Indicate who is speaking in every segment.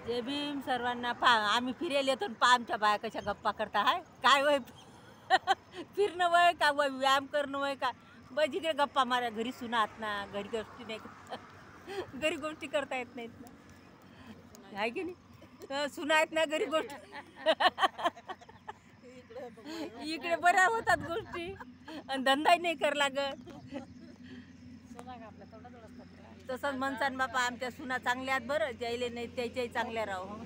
Speaker 1: जय भीम सर्वांना. पा आम्ही फिरायला येतो पा आमच्या बाया कशा गप्पा करता आहे काय वय फिरणं वय का वय व्यायाम करणं वय का बस जिकडे गप्पा मारा. घरी सुनात ना घरी गोष्टी नाही घरी गोष्टी करता येत नाहीत ना आहे की नाही. सुना आहेत ना घरी गोष्टी इकडे बऱ्या होतात गोष्टी आणि धंदाही नाही कर लागत. तसंच म्हणसान बापा आमच्या सुना चांगल्या आहेत बरं ज्यायले नाही त्याच्याही चांगल्या राहू.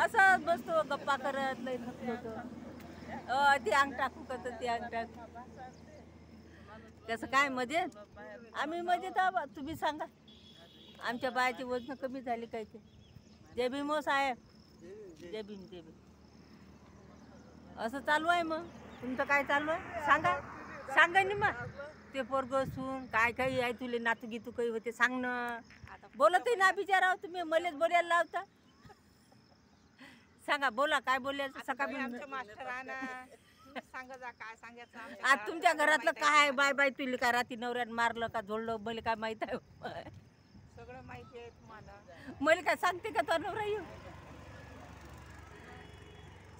Speaker 1: असंच बसतो गप्पा करत लई होतो. ते अंग टाकू का तर ते अंग टाकू. कसं काय मजेत. आम्ही मजेत आहोत. तुम्ही सांगा आमच्या बायाची वजन कमी झाली काय ते. जय भीम हो साहेब. जय भीम जय भीम. असं चालू आहे. मग तुमचं काय चालू आहे सांगा. सांगा नि मग ते पोरग सून काय काही आहे तुले नातू गीतू काही होते सांग ना. बोलतही ना बिचाराव तुम्ही मलेच बोलायला लावता. सांगा बोला काय बोलायचं सकाळी. आज तुमच्या घरातलं काय बाय बाय तुले काय रात्री नवऱ्यानं मारलं का झोडलं मला काय माहित आहे.
Speaker 2: सगळं माहिती आहे तुम्हाला.
Speaker 1: मला काय सांगते का तो नवरा येऊ.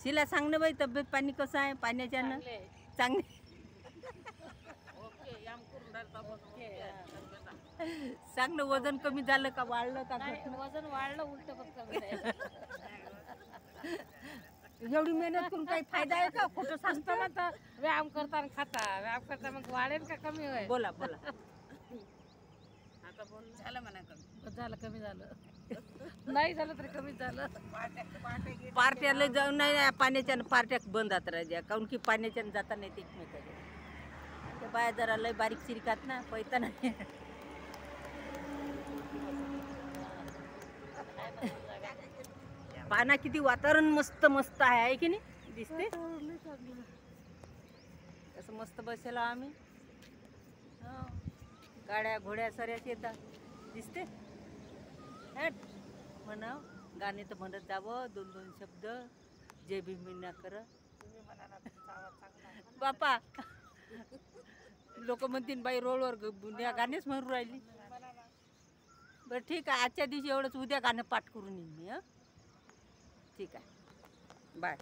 Speaker 1: शिला सांग ना बाई तब्येत पाणी कसं आहे पाण्याच्या ना चांगले. सांग ना वजन कमी झालं का वाढलं का.
Speaker 2: वजन वाढलं उलट फक्त.
Speaker 1: एवढी मेहनत करून काही फायदा आहे का. खोटं सांगतो ना तर.
Speaker 2: व्यायाम करता आणि खाता व्यायाम करता मग वाढेल का कमी होईल.
Speaker 1: बोला बोला.
Speaker 2: आता बोल झालं म्हणा कमी झालं कमी झालं नाही झालं तरी कमी झालं.
Speaker 1: पार्ट्याला जाऊन नाही पाण्याच्या पार्ट्या बंद आता राहिल्या काऊन की पाण्याच्या जाता नाही एकमेकाच्या. त्या बाया जरा लय बारीक चिरिकात ना पैता नाही. पाना किती वातावरण मस्त मस्त आहे की नाही दिसते. असं मस्त बसेलो आम्ही. गाड्या घोड्या सऱ्याच येतात दिसते. म्हणाव गाणे तर म्हणत जावं दोन दोन शब्द. जय भीम ना कर बापा. लोक म्हणतील बाई रोडवर गाणेच म्हणून राहिली. बरं ठीक आहे आजच्या दिवशी एवढंच. उद्या गाणं पाठ करून येईन मी. ठीक आहे बाय.